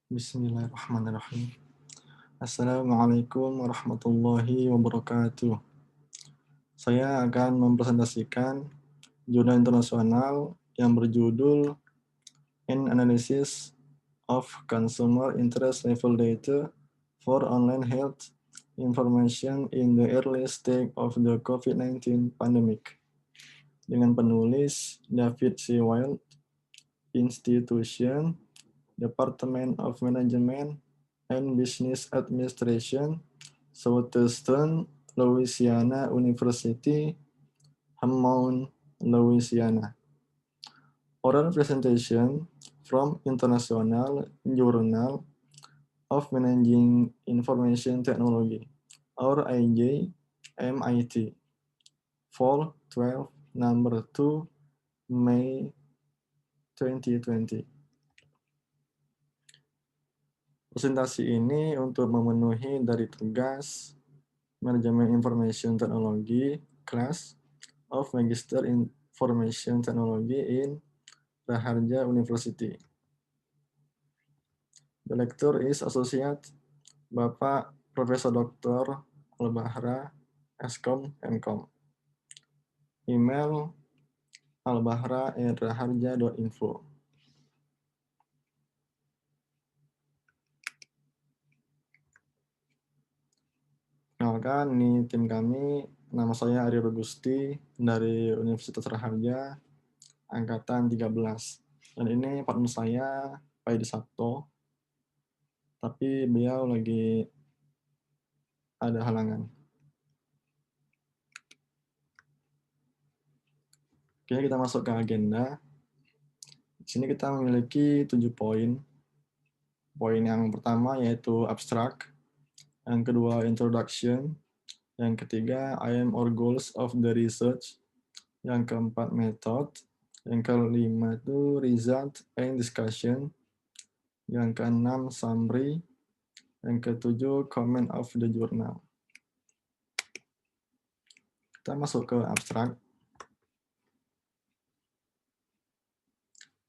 Bismillahirrahmanirrahim. Assalamualaikum warahmatullahi wabarakatuh. Saya akan mempresentasikan jurnal internasional yang berjudul An Analysis of Consumer Interest Level Data for Online Health Information in the Early Stage of the COVID-19 Pandemic dengan penulis David C. Wild, Institution, Department of Management and Business Administration, Southeastern Louisiana University, Hammond, Louisiana. Oral presentation from International Journal of Managing Information Technology, or IJ, MIT, Fall 12, number 2, May 2020. Presentasi ini untuk memenuhi dari tugas Manajemen Information Technology Class of Magister Information Technology in Raharja University. The lecturer is Associate Bapak Profesor Dr. Al-Bahra, Eskom, Mkom. Email albahra@raharja.info. Kenalkan, ini tim kami. Nama saya Ari Rogusti dari Universitas Raharja, Angkatan 13. Dan ini partner saya, Pak Edi Sabto. Tapi beliau lagi ada halangan. Oke, kita masuk ke agenda. Di sini kita memiliki 7 poin. Poin yang pertama yaitu abstract, yang kedua introduction, yang ketiga aim or goals of the research, yang keempat method, yang kelima itu result and discussion, yang keenam summary, yang ketujuh comment of the journal. Kita masuk ke abstract.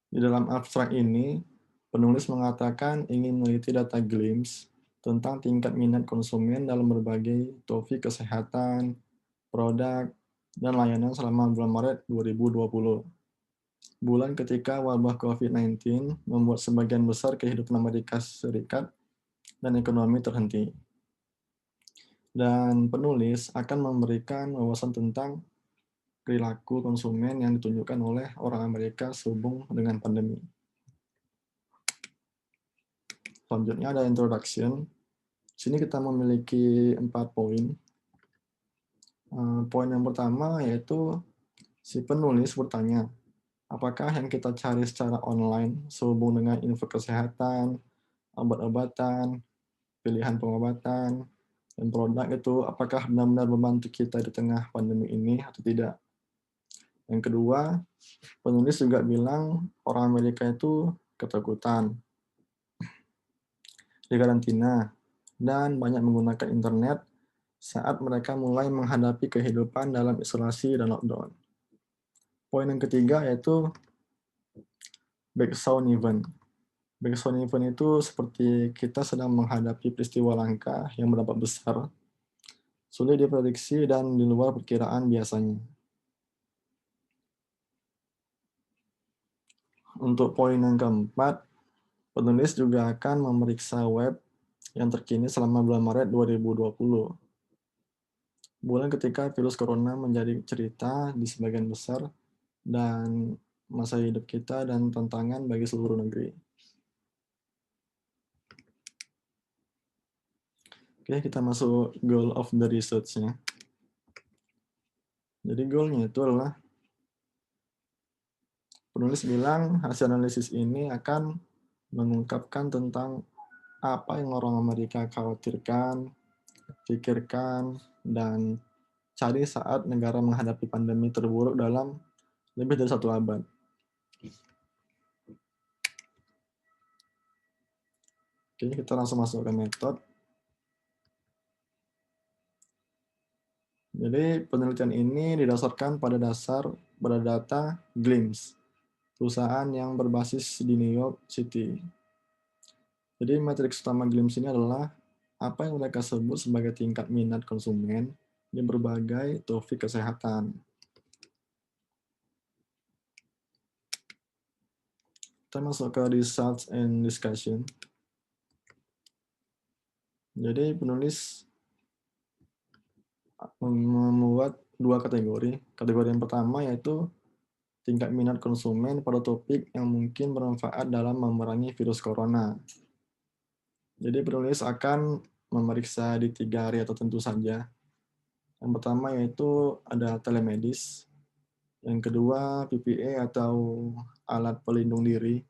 Di dalam abstrak ini, penulis mengatakan ingin meneliti data glimpse tentang tingkat minat konsumen dalam berbagai topik kesehatan, produk, dan layanan selama bulan Maret 2020. Bulan ketika wabah COVID-19 membuat sebagian besar kehidupan Amerika Serikat dan ekonomi terhenti. Dan penulis akan memberikan wawasan tentang perilaku konsumen yang ditunjukkan oleh orang Amerika sehubung dengan pandemi. Selanjutnya ada introduction. Di sini kita memiliki 4 poin. Poin yang pertama yaitu si penulis bertanya, apakah yang kita cari secara online sehubung dengan info kesehatan, obat-obatan, pilihan pengobatan, dan produk itu apakah benar-benar membantu kita di tengah pandemi ini atau tidak. Yang kedua, penulis juga bilang orang Amerika itu ketakutan, di karantina, dan banyak menggunakan internet saat mereka mulai menghadapi kehidupan dalam isolasi dan lockdown. Poin yang ketiga yaitu background event. Background event itu seperti kita sedang menghadapi peristiwa langka yang berdampak besar, sulit diprediksi dan di luar perkiraan biasanya. Untuk poin yang keempat, penulis juga akan memeriksa web yang terkini selama bulan Maret 2020. Bulan ketika virus corona menjadi cerita di sebagian besar dan masa hidup kita dan tantangan bagi seluruh negeri. Oke, kita masuk goal of the research-nya. Jadi goal-nya itu adalah penulis bilang hasil analisis ini akan mengungkapkan tentang apa yang orang Amerika khawatirkan, pikirkan, dan cari saat negara menghadapi pandemi terburuk dalam lebih dari 1 abad. Oke, kita langsung masuk ke metode. Jadi penelitian ini didasarkan pada data glimpse, perusahaan yang berbasis di New York City. Jadi matriks utama GLIMS ini adalah apa yang mereka sebut sebagai tingkat minat konsumen di berbagai topik kesehatan. Kita masuk ke results and discussion. Jadi penulis membuat dua kategori. Kategori yang pertama yaitu tingkat minat konsumen pada topik yang mungkin bermanfaat dalam memerangi virus corona. Jadi penulis akan memeriksa di 3 area tertentu saja. Yang pertama yaitu ada telemedis, yang kedua PPE atau alat pelindung diri,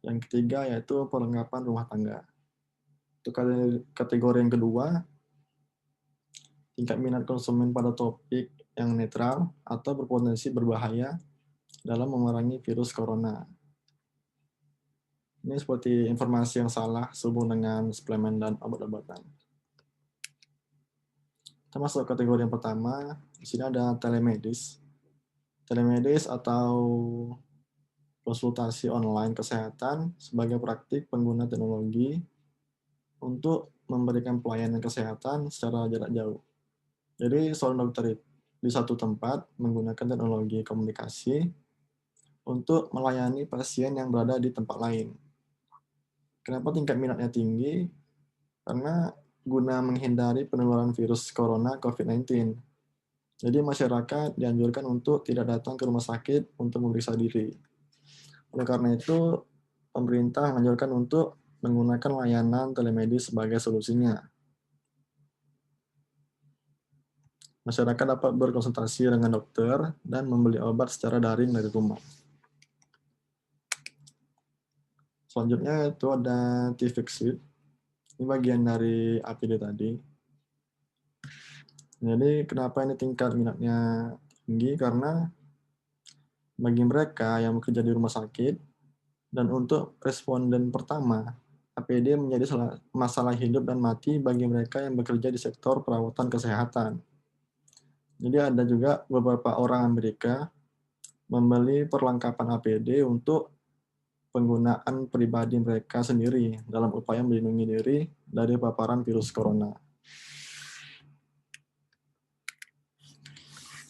yang ketiga yaitu perlengkapan rumah tangga. Untuk kategori yang kedua, tingkat minat konsumen pada topik yang netral atau berpotensi berbahaya dalam memerangi virus corona. Ini seperti informasi yang salah sehubung dengan suplemen dan obat-obatan. Kita masuk kategori yang pertama. Di sini ada telemedis. Telemedis atau konsultasi online kesehatan sebagai praktik pengguna teknologi untuk memberikan pelayanan kesehatan secara jarak jauh. Jadi seorang dokter di satu tempat menggunakan teknologi komunikasi untuk melayani pasien yang berada di tempat lain. Kenapa tingkat minatnya tinggi? Karena guna menghindari penularan virus corona COVID-19. Jadi masyarakat dianjurkan untuk tidak datang ke rumah sakit untuk memeriksa diri. Oleh karena itu, pemerintah menganjurkan untuk menggunakan layanan telemedis sebagai solusinya. Masyarakat dapat berkonsultasi dengan dokter dan membeli obat secara daring dari rumah. Selanjutnya itu ada TIFIX Suite. Ini bagian dari APD tadi. Jadi kenapa ini tingkat minatnya tinggi? Karena bagi mereka yang bekerja di rumah sakit dan untuk responden pertama, APD menjadi masalah hidup dan mati bagi mereka yang bekerja di sektor perawatan kesehatan. Jadi ada juga beberapa orang Amerika membeli perlengkapan APD untuk penggunaan pribadi mereka sendiri dalam upaya melindungi diri dari paparan virus corona.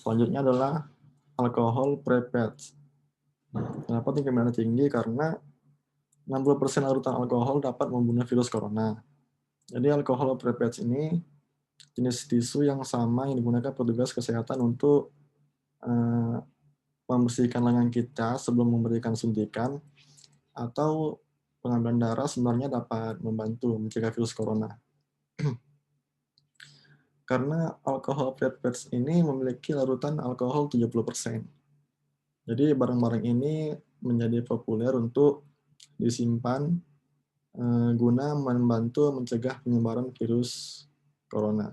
Selanjutnya adalah alkohol prepads. Kenapa tingkat minatnya tinggi? Karena 60% larutan alkohol dapat membunuh virus corona. Jadi alkohol prepads ini jenis tisu yang sama yang digunakan petugas kesehatan untuk membersihkan lengan kita sebelum memberikan suntikan atau pengambilan darah sebenarnya dapat membantu mencegah virus corona. Karena alkohol prepads ini memiliki larutan alkohol 70%. Jadi barang-barang ini menjadi populer untuk disimpan guna membantu mencegah penyebaran virus corona.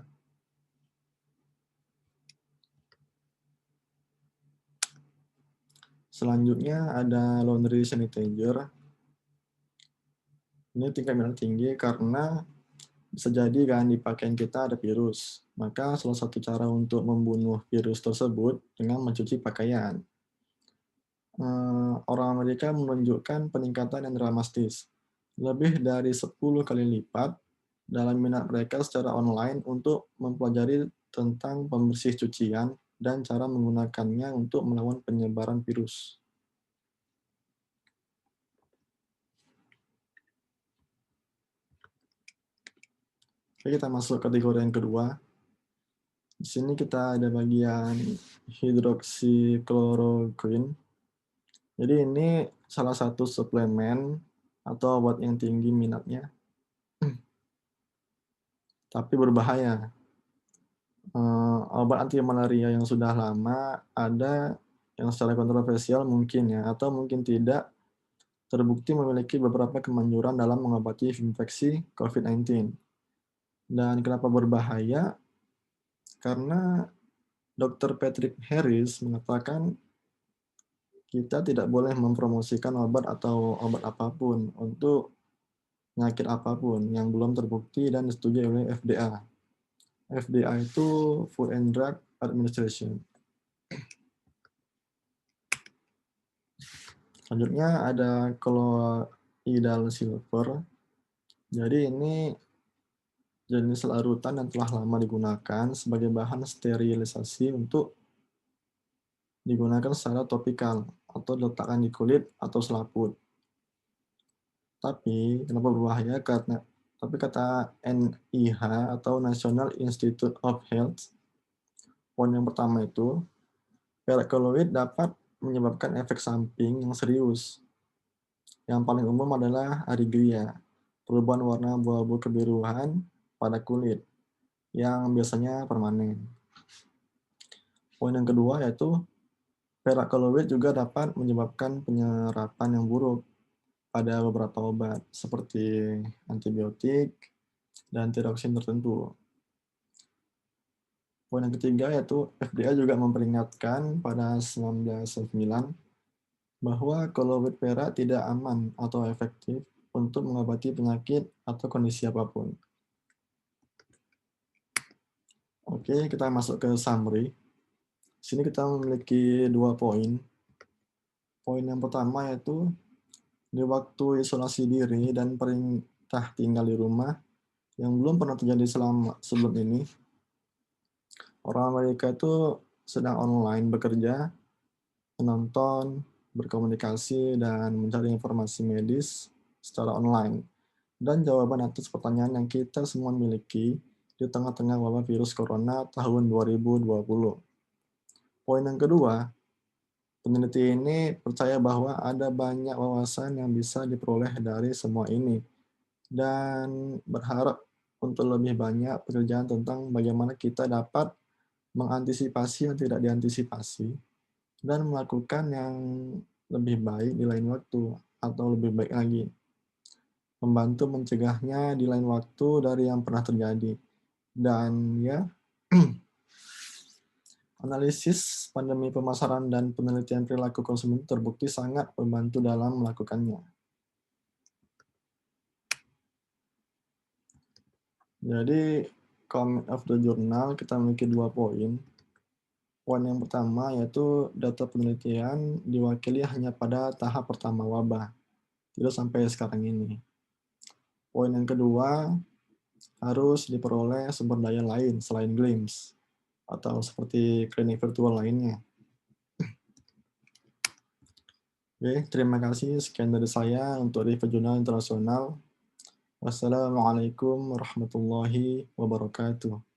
Selanjutnya ada laundry sanitizer. Ini tingkat minat tinggi karena bisa jadi kan di pakaian kita ada virus. Maka salah satu cara untuk membunuh virus tersebut dengan mencuci pakaian. Orang Amerika menunjukkan peningkatan yang dramatis. Lebih dari 10 kali lipat dalam minat mereka secara online untuk mempelajari tentang pembersih cucian dan cara menggunakannya untuk melawan penyebaran virus. Oke, kita masuk kategori yang kedua. Di sini kita ada bagian hidroksikloroquine. Jadi ini salah satu suplemen atau obat yang tinggi minatnya, tapi berbahaya. Obat anti malaria yang sudah lama ada yang secara kontroversial mungkin ya, atau mungkin tidak, terbukti memiliki beberapa kemanjuran dalam mengobati infeksi COVID-19. Dan kenapa berbahaya? Karena Dr. Patrick Harris mengatakan kita tidak boleh mempromosikan obat atau obat apapun untuk penyakit apapun yang belum terbukti dan disetujui oleh FDA. FDA itu Food and Drug Administration. Selanjutnya ada colloidal silver. Jadi ini jenis larutan yang telah lama digunakan sebagai bahan sterilisasi untuk digunakan secara topikal atau diletakkan di kulit atau selaput. Tapi kenapa berbahaya? Tapi kata NIH atau National Institute of Health, poin yang pertama itu, perkoloid dapat menyebabkan efek samping yang serius. Yang paling umum adalah arigria, perubahan warna abu-abu kebiruan pada kulit yang biasanya permanen. Poin yang kedua yaitu perkoloid juga dapat menyebabkan penyerapan yang buruk pada beberapa obat seperti antibiotik dan tiroksin tertentu. Poin yang ketiga yaitu FDA juga memperingatkan pada 1999 bahwa koloid perak tidak aman atau efektif untuk mengobati penyakit atau kondisi apapun. Oke, kita masuk ke summary. Di sini kita memiliki 2 poin. Poin yang pertama yaitu di waktu isolasi diri dan perintah tinggal di rumah yang belum pernah terjadi sebelum ini, orang Amerika itu sedang online bekerja, menonton, berkomunikasi, dan mencari informasi medis secara online. Dan jawaban atas pertanyaan yang kita semua miliki di tengah-tengah wabah virus corona tahun 2020. Poin yang kedua, peneliti ini percaya bahwa ada banyak wawasan yang bisa diperoleh dari semua ini dan berharap untuk lebih banyak pekerjaan tentang bagaimana kita dapat mengantisipasi yang tidak diantisipasi dan melakukan yang lebih baik di lain waktu atau lebih baik lagi, membantu mencegahnya di lain waktu dari yang pernah terjadi. Dan ya, analisis pandemi pemasaran dan penelitian perilaku konsumen terbukti sangat membantu dalam melakukannya. Jadi, comment of the journal kita memiliki 2 poin. Poin yang pertama yaitu data penelitian diwakili hanya pada tahap pertama wabah, tidak sampai sekarang ini. Poin yang kedua, harus diperoleh sumber daya lain selain GLIMS, atau seperti klinik virtual lainnya. Oke, terima kasih. Sekian dari saya untuk review jurnal internasional. Wassalamualaikum warahmatullahi wabarakatuh.